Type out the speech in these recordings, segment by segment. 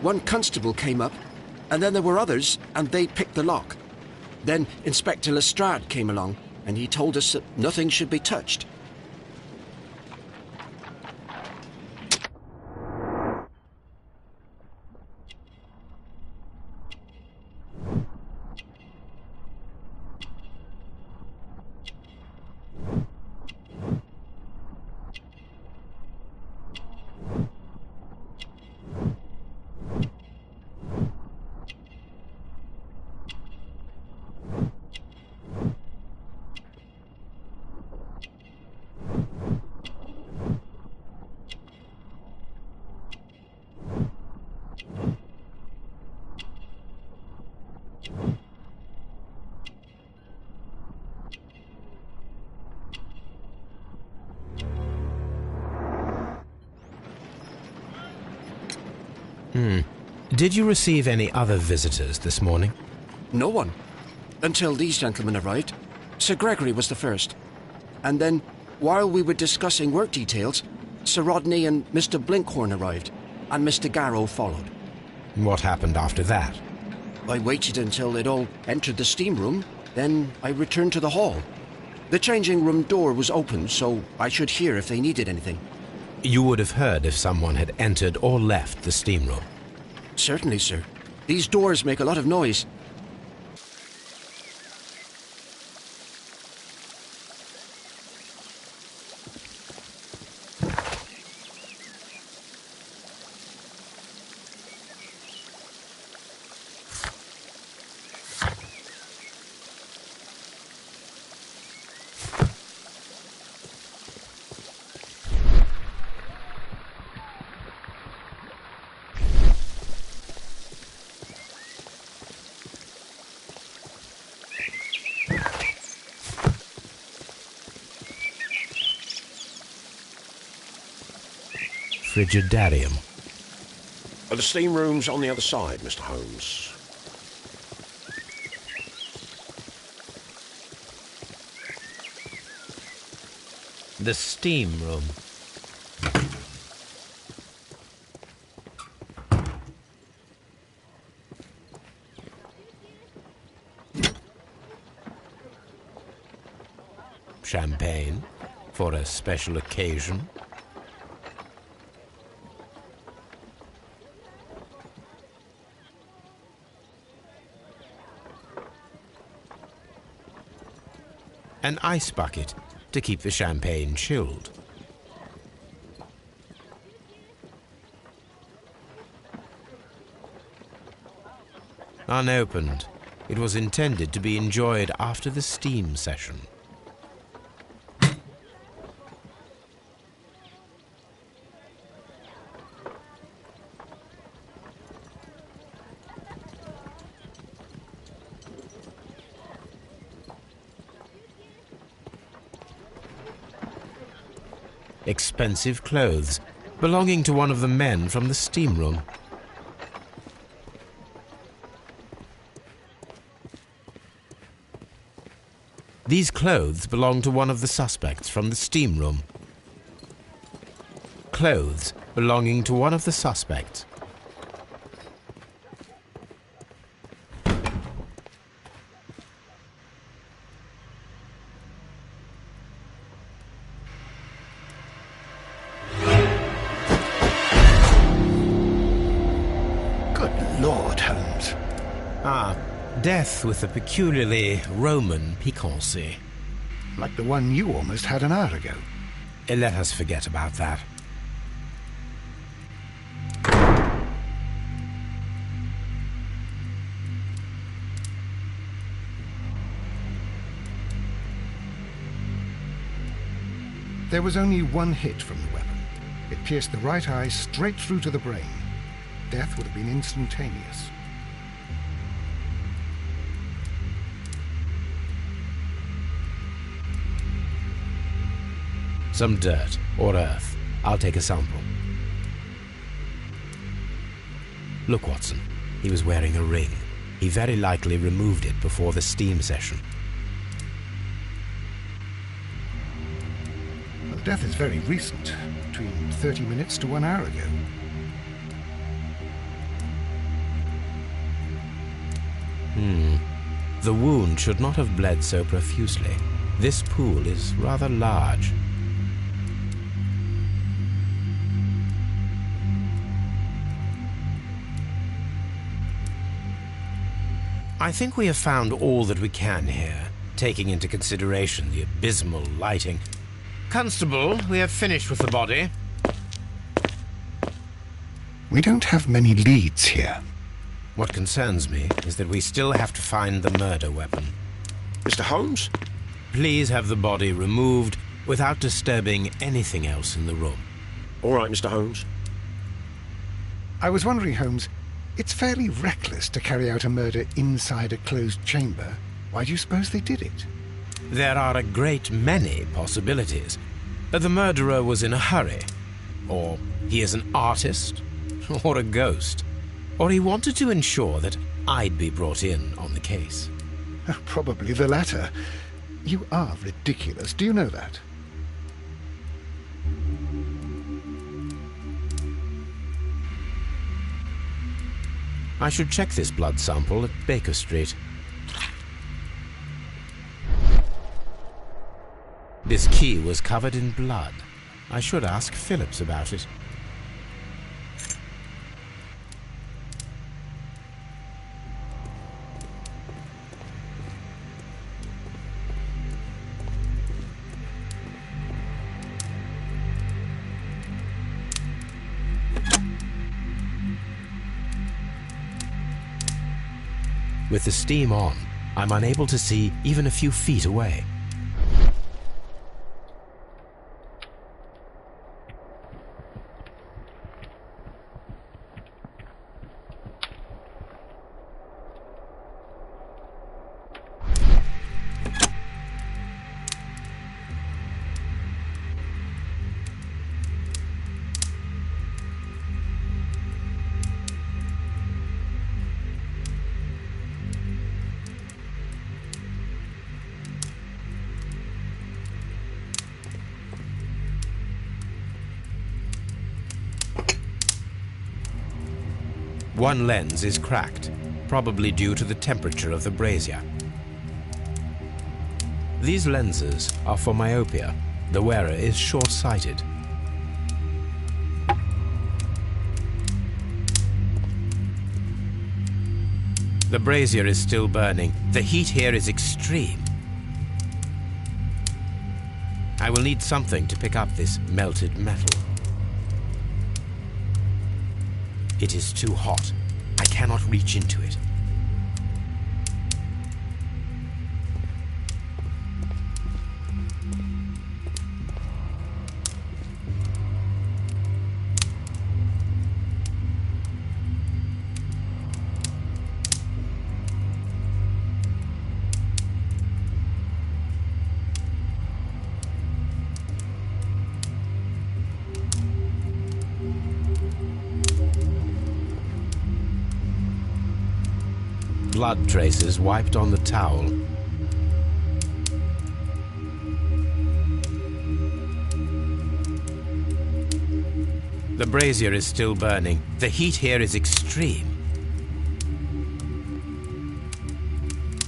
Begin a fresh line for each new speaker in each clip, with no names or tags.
One constable came up, and then there were others, and they picked the lock. Then Inspector Lestrade came along, and he told us that nothing should be touched.
Did you receive any other visitors this morning?
No one. Until these gentlemen arrived. Sir Gregory was the first. And then, while we were discussing work details, Sir Rodney and Mr. Blinkhorn arrived, and Mr. Garrow followed.
What happened after that?
I waited until they'd all entered the steam room, then I returned to the hall. The changing room door was open, so I should hear if they needed anything.
You would have heard if someone had entered or left the steam room.
Certainly, sir. These doors make a lot of noise.
Frigidarium.
The steam room's on the other side, Mr. Holmes.
The steam room. Champagne for a special occasion. An ice bucket to keep the champagne chilled. Unopened, it was intended to be enjoyed after the steam session. Expensive clothes belonging to one of the men from the steam room. These clothes belong to one of the suspects from the steam room. Clothes belonging to one of the suspects.
Lord, Holmes.
Death with a peculiarly Roman piquancy.
Like the one you almost had an hour ago.
Let us forget about that.
There was only one hit from the weapon. It pierced the right eye straight through to the brain. Death would have been instantaneous.
Some dirt or earth. I'll take a sample. Look, Watson. He was wearing a ring. He very likely removed it before the steam session.
Well, death is very recent. Between 30 minutes to 1 hour ago.
The wound should not have bled so profusely. This pool is rather large. I think we have found all that we can here, taking into consideration the abysmal lighting. Constable, we have finished with the body.
We don't have many leads here.
What concerns me is that we still have to find the murder weapon.
Mr. Holmes?
Please have the body removed without disturbing anything else in the room.
All right, Mr. Holmes.
I was wondering, Holmes, it's fairly reckless to carry out a murder inside a closed chamber. Why do you suppose they did it?
There are a great many possibilities. The murderer was in a hurry. Or he is an artist. Or a ghost. Or he wanted to ensure that I'd be brought in on the case.
Probably the latter. You are ridiculous. Do you know that?
I should check this blood sample at Baker Street. This key was covered in blood. I should ask Phillips about it. With the steam on, I'm unable to see even a few feet away. One lens is cracked, probably due to the temperature of the brazier. These lenses are for myopia. The wearer is short-sighted. The brazier is still burning. The heat here is extreme. I will need something to pick up this melted metal. It is too hot. I cannot reach into it. Blood traces wiped on the towel. The brazier is still burning. The heat here is extreme.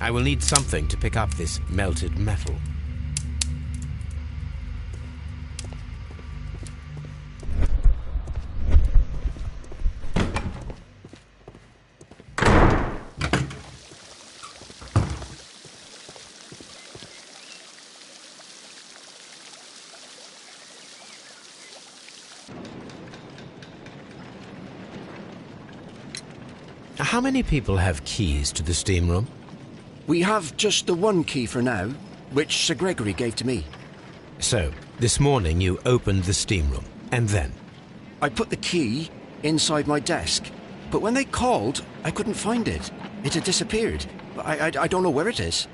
I will need something to pick up this melted metal. How many people have keys to the steam room?
We have just the one key for now, which Sir Gregory gave to me.
So, this morning you opened the steam room, and then?
I put the key inside my desk, but when they called, I couldn't find it. It had disappeared. I don't know where it is.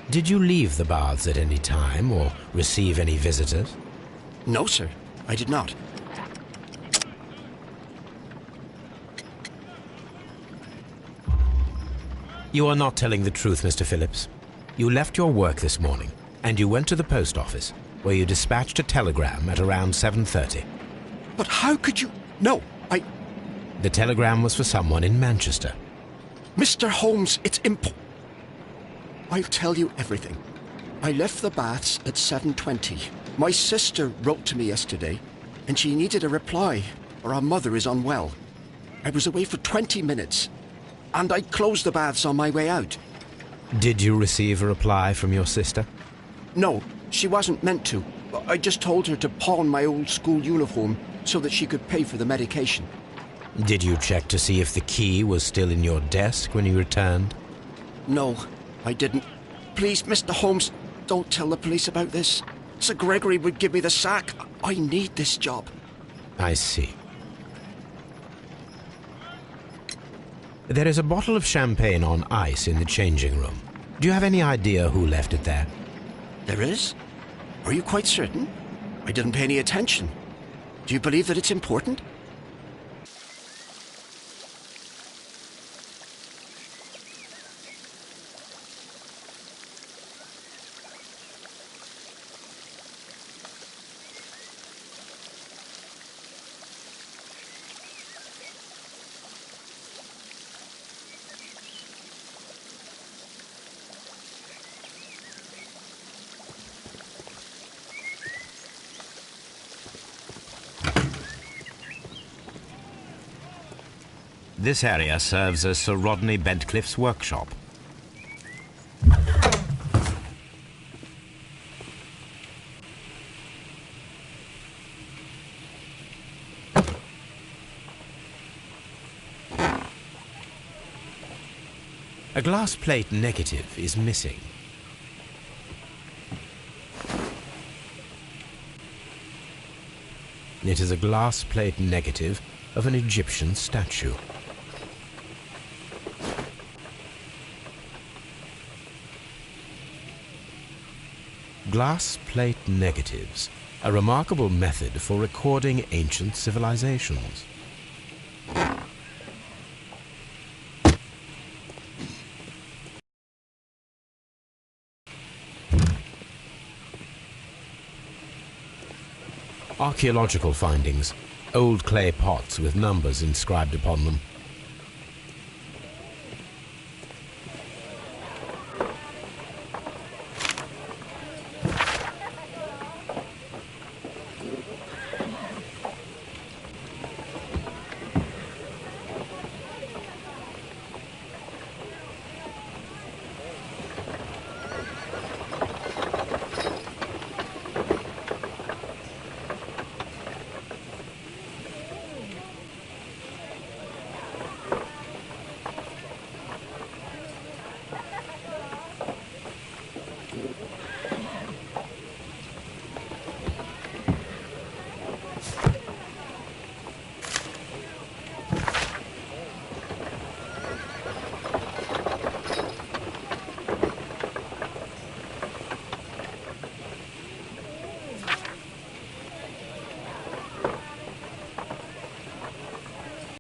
Did you leave the baths at any time, or receive any visitors?
No, sir, I did not.
You are not telling the truth, Mr. Phillips. You left your work this morning, and you went to the post office, where you dispatched a telegram at around 7:30.
But how could you... No,
The telegram was for someone in Manchester.
Mr. Holmes, it's I'll tell you everything. I left the baths at 7:20. My sister wrote to me yesterday, and she needed a reply, or our mother is unwell. I was away for 20 minutes, and I closed the baths on my way out.
Did you receive a reply from your sister?
No, she wasn't meant to. I just told her to pawn my old school uniform so that she could pay for the medication.
Did you check to see if the key was still in your desk when you returned?
No, I didn't. Please, Mr. Holmes, don't tell the police about this. Sir Gregory would give me the sack. I need this job.
I see. There is a bottle of champagne on ice in the changing room. Do you have any idea who left it there?
There is? Are you quite certain? I didn't pay any attention. Do you believe that it's important?
This area serves as Sir Rodney Bedcliffe's workshop. A glass plate negative is missing. It is a glass plate negative of an Egyptian statue. Glass plate negatives, a remarkable method for recording ancient civilizations. Archaeological findings, old clay pots with numbers inscribed upon them,